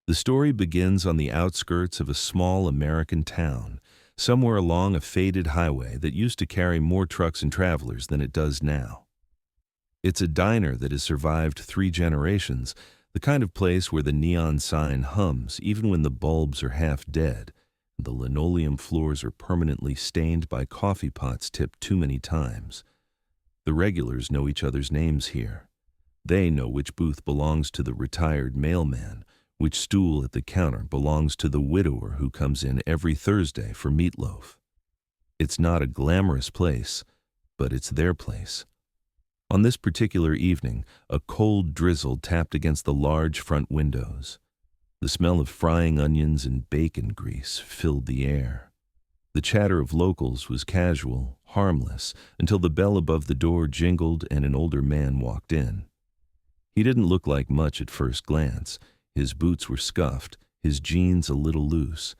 The story begins on the outskirts of a small American town, somewhere along a faded highway that used to carry more trucks and travelers than it does now. It's a diner that has survived 3 generations, the kind of place where the neon sign hums even when the bulbs are half dead, and the linoleum floors are permanently stained by coffee pots tipped too many times. The regulars know each other's names here. They know which booth belongs to the retired mailman, which stool at the counter belongs to the widower who comes in every Thursday for meatloaf. It's not a glamorous place, but it's their place. On this particular evening, a cold drizzle tapped against the large front windows. The smell of frying onions and bacon grease filled the air. The chatter of locals was casual, harmless, until the bell above the door jingled and an older man walked in. He didn't look like much at first glance. His boots were scuffed, his jeans a little loose,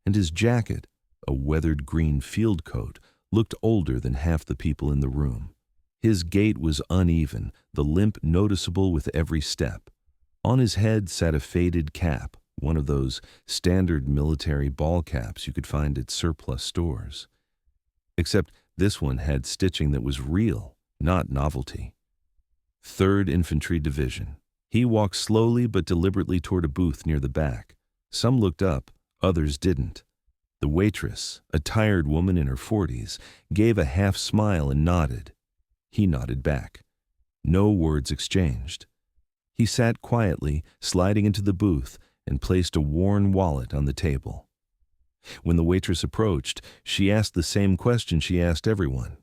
and his jacket, a weathered green field coat, looked older than half the people in the room. His gait was uneven, the limp noticeable with every step. On his head sat a faded cap, one of those standard military ball caps you could find at surplus stores. Except this one had stitching that was real, not novelty. 3rd Infantry Division. He walked slowly but deliberately toward a booth near the back. Some looked up, others didn't. The waitress, a tired woman in her 40s, gave a half smile and nodded. He nodded back. No words exchanged. He sat quietly, sliding into the booth, and placed a worn wallet on the table. When the waitress approached, she asked the same question she asked everyone.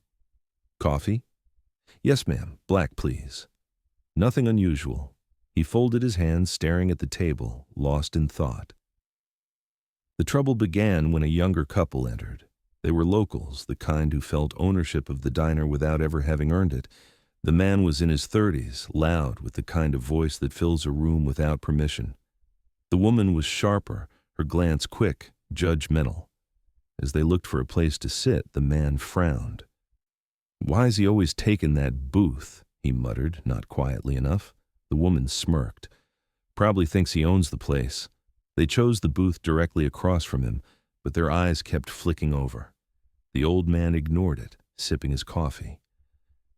"Coffee?" "Yes, ma'am. Black, please." Nothing unusual. He folded his hands, staring at the table, lost in thought. The trouble began when a younger couple entered. They were locals, the kind who felt ownership of the diner without ever having earned it. The man was in his 30s, loud, with the kind of voice that fills a room without permission. The woman was sharper, her glance quick, judgmental. As they looked for a place to sit, the man frowned. "Why's he always taking that booth?" he muttered, not quietly enough. The woman smirked. "Probably thinks he owns the place." They chose the booth directly across from him, but their eyes kept flicking over. The old man ignored it, sipping his coffee.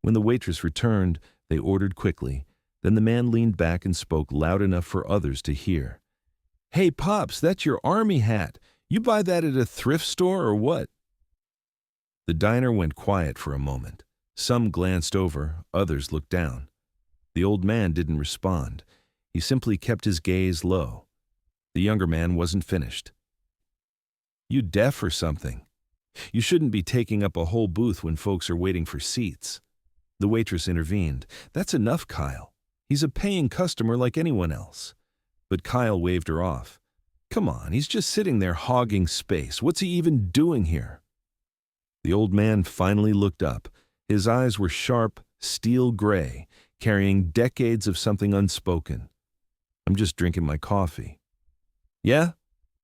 When the waitress returned, they ordered quickly. Then the man leaned back and spoke loud enough for others to hear. "Hey, Pops, that's your army hat. You buy that at a thrift store or what?" The diner went quiet for a moment. Some glanced over, others looked down. The old man didn't respond. He simply kept his gaze low. The younger man wasn't finished. "You deaf or something? You shouldn't be taking up a whole booth when folks are waiting for seats." The waitress intervened. "That's enough, Kyle. He's a paying customer like anyone else." But Kyle waved her off. "Come on, he's just sitting there hogging space. What's he even doing here?" The old man finally looked up. His eyes were sharp, steel gray, carrying decades of something unspoken. "I'm just drinking my coffee." "Yeah?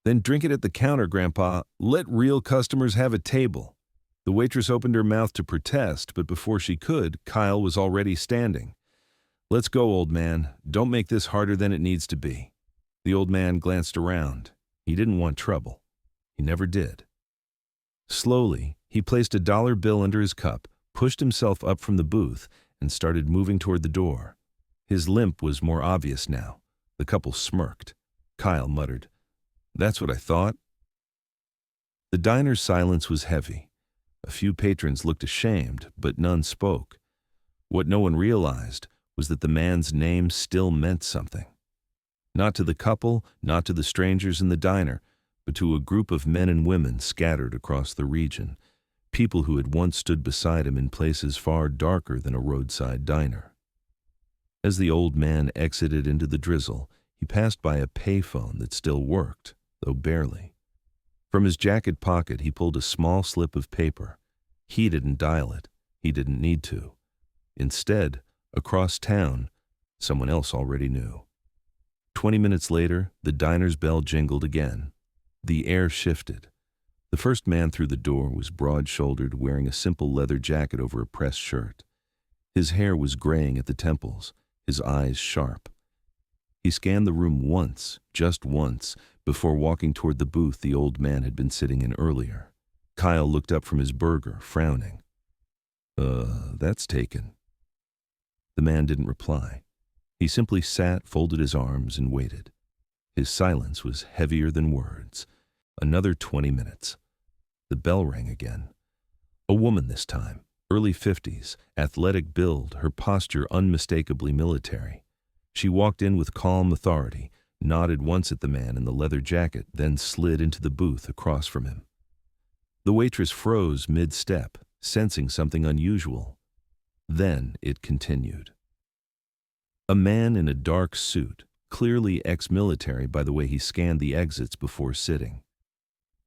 Then drink it at the counter, Grandpa. Let real customers have a table." The waitress opened her mouth to protest, but before she could, Kyle was already standing. "Let's go, old man. Don't make this harder than it needs to be." The old man glanced around. He didn't want trouble. He never did. Slowly, he placed a dollar bill under his cup, pushed himself up from the booth, and started moving toward the door. His limp was more obvious now. The couple smirked. Kyle muttered, "That's what I thought." The diner's silence was heavy. A few patrons looked ashamed, but none spoke. What no one realized was that the man's name still meant something. Not to the couple, not to the strangers in the diner, but to a group of men and women scattered across the region, people who had once stood beside him in places far darker than a roadside diner. As the old man exited into the drizzle, he passed by a payphone that still worked, though barely. From his jacket pocket, he pulled a small slip of paper. He didn't dial it. He didn't need to. Instead, across town, someone else already knew. 20 minutes later, the diner's bell jingled again. The air shifted. The first man through the door was broad-shouldered, wearing a simple leather jacket over a pressed shirt. His hair was graying at the temples, his eyes sharp. He scanned the room once, just once, before walking toward the booth the old man had been sitting in earlier. Kyle looked up from his burger, frowning. That's taken." The man didn't reply. He simply sat, folded his arms, and waited. His silence was heavier than words. Another 20 minutes. The bell rang again. A woman this time, early 50s, athletic build, her posture unmistakably military. She walked in with calm authority, nodded once at the man in the leather jacket, then slid into the booth across from him. The waitress froze mid-step, sensing something unusual. Then it continued. A man in a dark suit, clearly ex-military by the way he scanned the exits before sitting.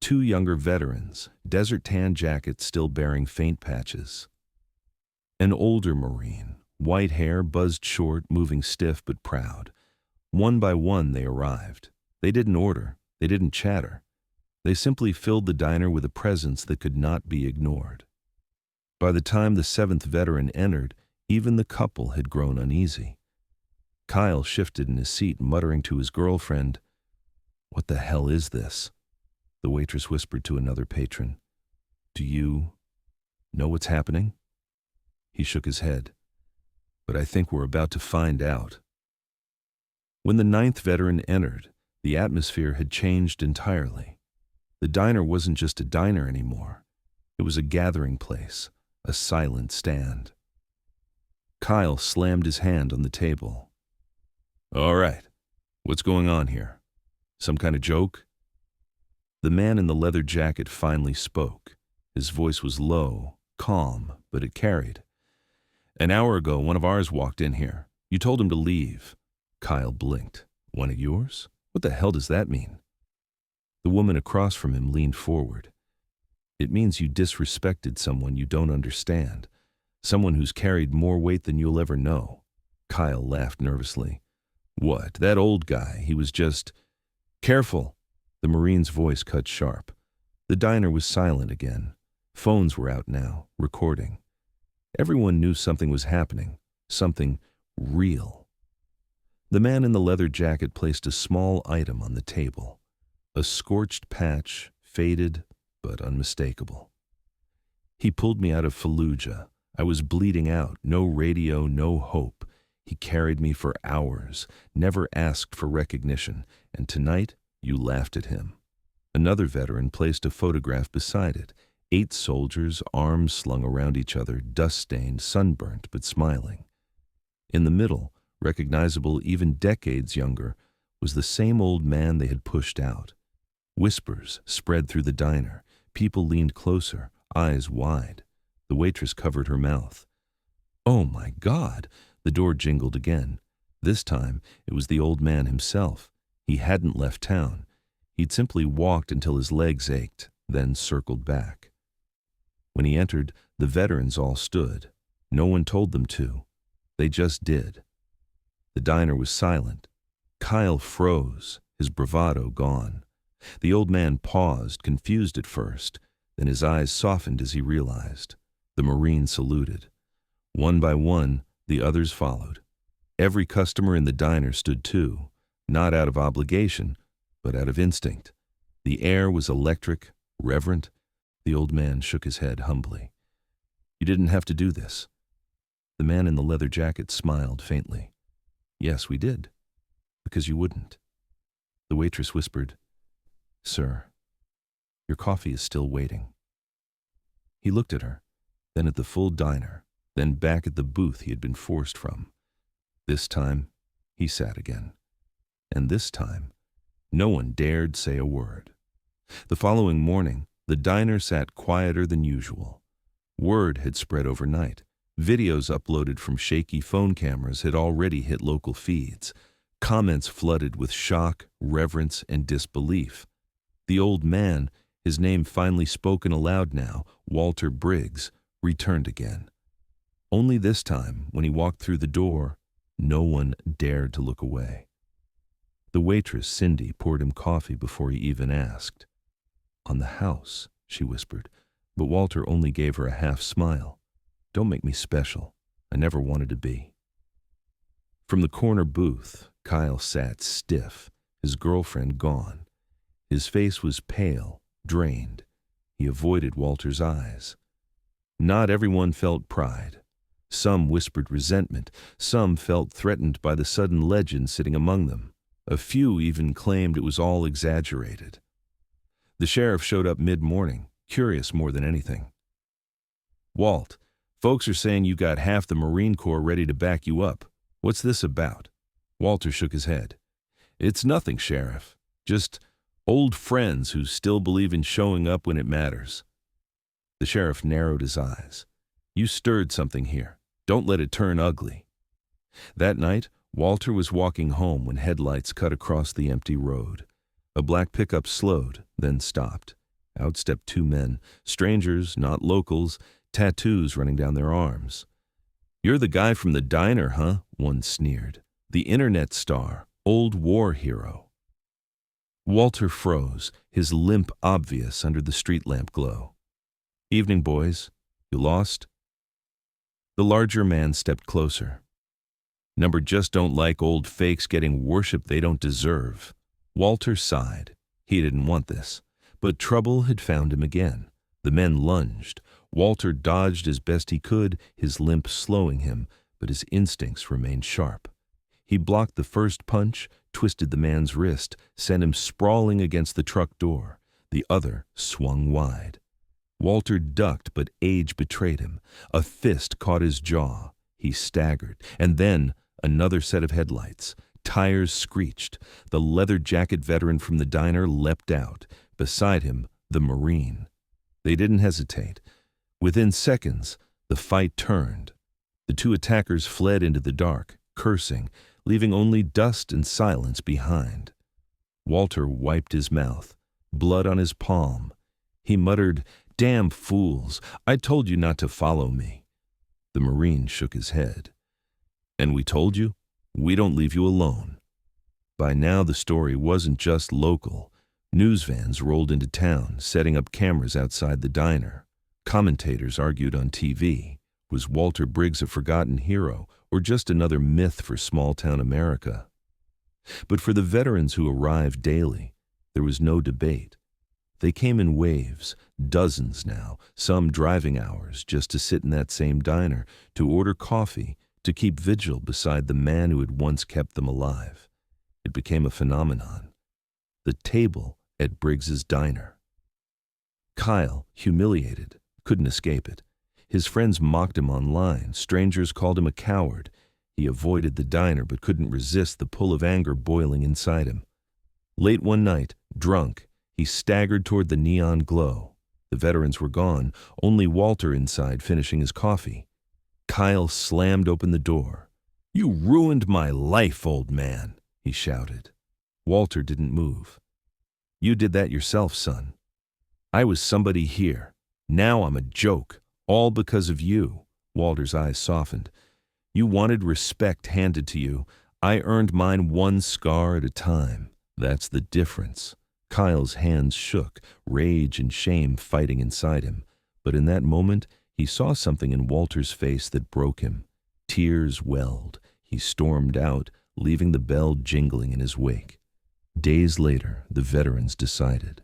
Two younger veterans, desert tan jackets still bearing faint patches. An older Marine, white hair buzzed short, moving stiff but proud. One by one they arrived. They didn't order, they didn't chatter. They simply filled the diner with a presence that could not be ignored. By the time the seventh veteran entered, even the couple had grown uneasy. Kyle shifted in his seat, muttering to his girlfriend, "What the hell is this?" The waitress whispered to another patron, "Do you know what's happening?" He shook his head. "But I think we're about to find out." When the ninth veteran entered, the atmosphere had changed entirely. The diner wasn't just a diner anymore. It was a gathering place, a silent stand. Kyle slammed his hand on the table. "All right, what's going on here? Some kind of joke?" The man in the leather jacket finally spoke. His voice was low, calm, but it carried. "An hour ago, one of ours walked in here. You told him to leave." Kyle blinked. "One of yours? What the hell does that mean?" The woman across from him leaned forward. "It means you disrespected someone you don't understand, someone who's carried more weight than you'll ever know." Kyle laughed nervously. "What, that old guy? He was just—" "Careful!" The Marine's voice cut sharp. The diner was silent again. Phones were out now, recording. Everyone knew something was happening, something real. The man in the leather jacket placed a small item on the table. A scorched patch, faded but unmistakable. "He pulled me out of Fallujah. I was bleeding out, no radio, no hope. He carried me for hours, never asked for recognition, and tonight you laughed at him." Another veteran placed a photograph beside it. 8 soldiers, arms slung around each other, dust-stained, sunburnt, but smiling. In the middle, recognizable even decades younger, was the same old man they had pushed out. Whispers spread through the diner. People leaned closer, eyes wide. The waitress covered her mouth. "Oh my God!" The door jingled again. This time, it was the old man himself. He hadn't left town. He'd simply walked until his legs ached, then circled back. When he entered, the veterans all stood. No one told them to. They just did. The diner was silent. Kyle froze, his bravado gone. The old man paused, confused at first. Then his eyes softened as he realized. The Marine saluted. One by one, the others followed. Every customer in the diner stood too, not out of obligation, but out of instinct. The air was electric, reverent. The old man shook his head humbly. "You didn't have to do this." The man in the leather jacket smiled faintly. "Yes, we did. Because you wouldn't." The waitress whispered, "Sir, your coffee is still waiting." He looked at her, then at the full diner, then back at the booth he had been forced from. This time, he sat again. And this time, no one dared say a word. The following morning, the diner sat quieter than usual. Word had spread overnight. Videos uploaded from shaky phone cameras had already hit local feeds. Comments flooded with shock, reverence, and disbelief. The old man, his name finally spoken aloud now, Walter Briggs, returned again. Only this time, when he walked through the door, no one dared to look away. The waitress, Cindy, poured him coffee before he even asked. "On the house," she whispered, but Walter only gave her a half smile. "Don't make me special. I never wanted to be." From the corner booth, Kyle sat stiff, his girlfriend gone. His face was pale, drained. He avoided Walter's eyes. Not everyone felt pride. Some whispered resentment. Some felt threatened by the sudden legend sitting among them. A few even claimed it was all exaggerated. The sheriff showed up mid-morning, curious more than anything. "Walt, folks are saying you got half the Marine Corps ready to back you up. What's this about?" Walter shook his head. "It's nothing, Sheriff. Just old friends who still believe in showing up when it matters." The sheriff narrowed his eyes. "You stirred something here. Don't let it turn ugly." That night, Walter was walking home when headlights cut across the empty road. A black pickup slowed, then stopped. Out stepped two men, strangers, not locals, tattoos running down their arms. "You're the guy from the diner, huh?" one sneered. "The internet star, old war hero." Walter froze, his limp obvious under the street lamp glow. "Evening, boys. You lost?" The larger man stepped closer. "Number just don't like old fakes getting worship they don't deserve." Walter sighed. He didn't want this. But trouble had found him again. The men lunged. Walter dodged as best he could, his limp slowing him, but his instincts remained sharp. He blocked the first punch, twisted the man's wrist, sent him sprawling against the truck door. The other swung wide. Walter ducked, but age betrayed him. A fist caught his jaw. He staggered, and then another set of headlights. Tires screeched. The leather jacket veteran from the diner leapt out. Beside him, the Marine. They didn't hesitate. Within seconds, the fight turned. The two attackers fled into the dark, cursing, leaving only dust and silence behind. Walter wiped his mouth, blood on his palm. He muttered, "Damn fools, I told you not to follow me." The Marine shook his head. "And we told you? We don't leave you alone." By now the story wasn't just local. News vans rolled into town, setting up cameras outside the diner. Commentators argued on TV. Was Walter Briggs a forgotten hero, or just another myth for small-town America? But for the veterans who arrived daily, there was no debate. They came in waves, dozens now, some driving hours just to sit in that same diner, to order coffee, to keep vigil beside the man who had once kept them alive. It became a phenomenon. The table at Briggs's diner. Kyle, humiliated, couldn't escape it. His friends mocked him online. Strangers called him a coward. He avoided the diner but couldn't resist the pull of anger boiling inside him. Late one night, drunk, he staggered toward the neon glow. The veterans were gone, only Walter inside finishing his coffee. Kyle slammed open the door. "You ruined my life, old man," he shouted. Walter didn't move. "You did that yourself, son. I was somebody here. Now I'm a joke, all because of you." Walter's eyes softened. "You wanted respect handed to you. I earned mine one scar at a time. That's the difference." Kyle's hands shook, rage and shame fighting inside him. But in that moment, he saw something in Walter's face that broke him. Tears welled. He stormed out, leaving the bell jingling in his wake. Days later, the veterans decided.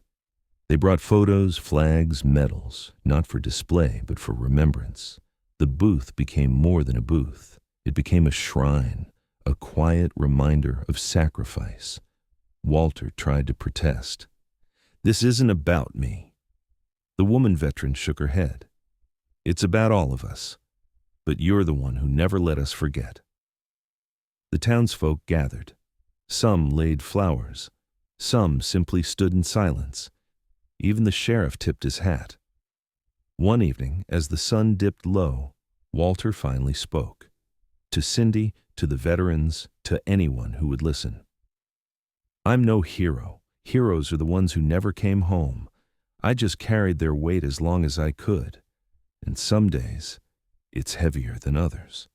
They brought photos, flags, medals, not for display, but for remembrance. The booth became more than a booth. It became a shrine, a quiet reminder of sacrifice. Walter tried to protest. "This isn't about me." The woman veteran shook her head. "It's about all of us. But you're the one who never let us forget." The townsfolk gathered. Some laid flowers. Some simply stood in silence. Even the sheriff tipped his hat. One evening, as the sun dipped low, Walter finally spoke. To Cindy, to the veterans, to anyone who would listen. "I'm no hero. Heroes are the ones who never came home. I just carried their weight as long as I could. And some days, it's heavier than others."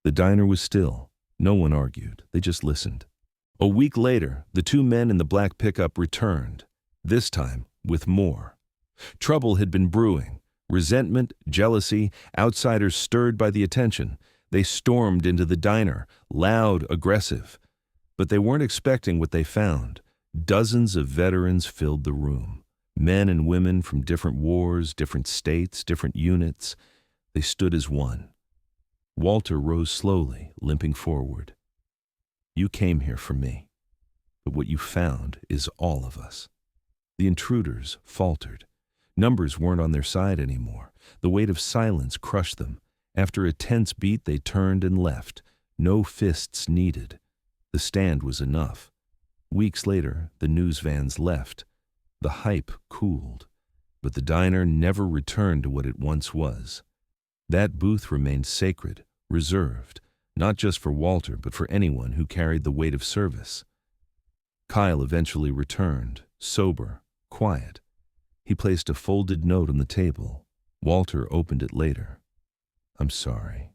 The diner was still. No one argued. They just listened. A week later, the two men in the black pickup returned, this time with more. Trouble had been brewing. Resentment, jealousy, outsiders stirred by the attention. They stormed into the diner, loud, aggressive. But they weren't expecting what they found. Dozens of veterans filled the room. Men and women from different wars, different states, different units. They stood as one. Walter rose slowly, limping forward. You came here for me, but what you found is all of us. The intruders faltered. Numbers weren't on their side anymore. The weight of silence crushed them. After a tense beat, they turned and left. No fists needed. The stand was enough. Weeks later, the news vans left. The hype cooled, but the diner never returned to what it once was. That booth remained sacred, reserved, not just for Walter, but for anyone who carried the weight of service. Kyle eventually returned, sober, quiet. He placed a folded note on the table. Walter opened it later. I'm sorry.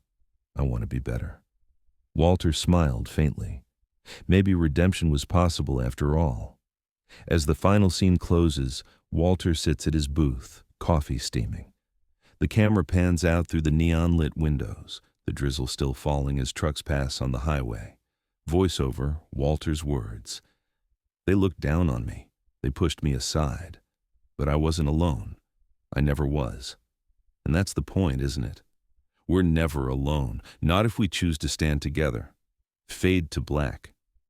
I want to be better. Walter smiled faintly. Maybe redemption was possible after all. As the final scene closes, Walter sits at his booth, coffee steaming. The camera pans out through the neon-lit windows, the drizzle still falling as trucks pass on the highway. Voiceover, Walter's words. They looked down on me. They pushed me aside. But I wasn't alone. I never was. And that's the point, isn't it? We're never alone, not if we choose to stand together. Fade to black.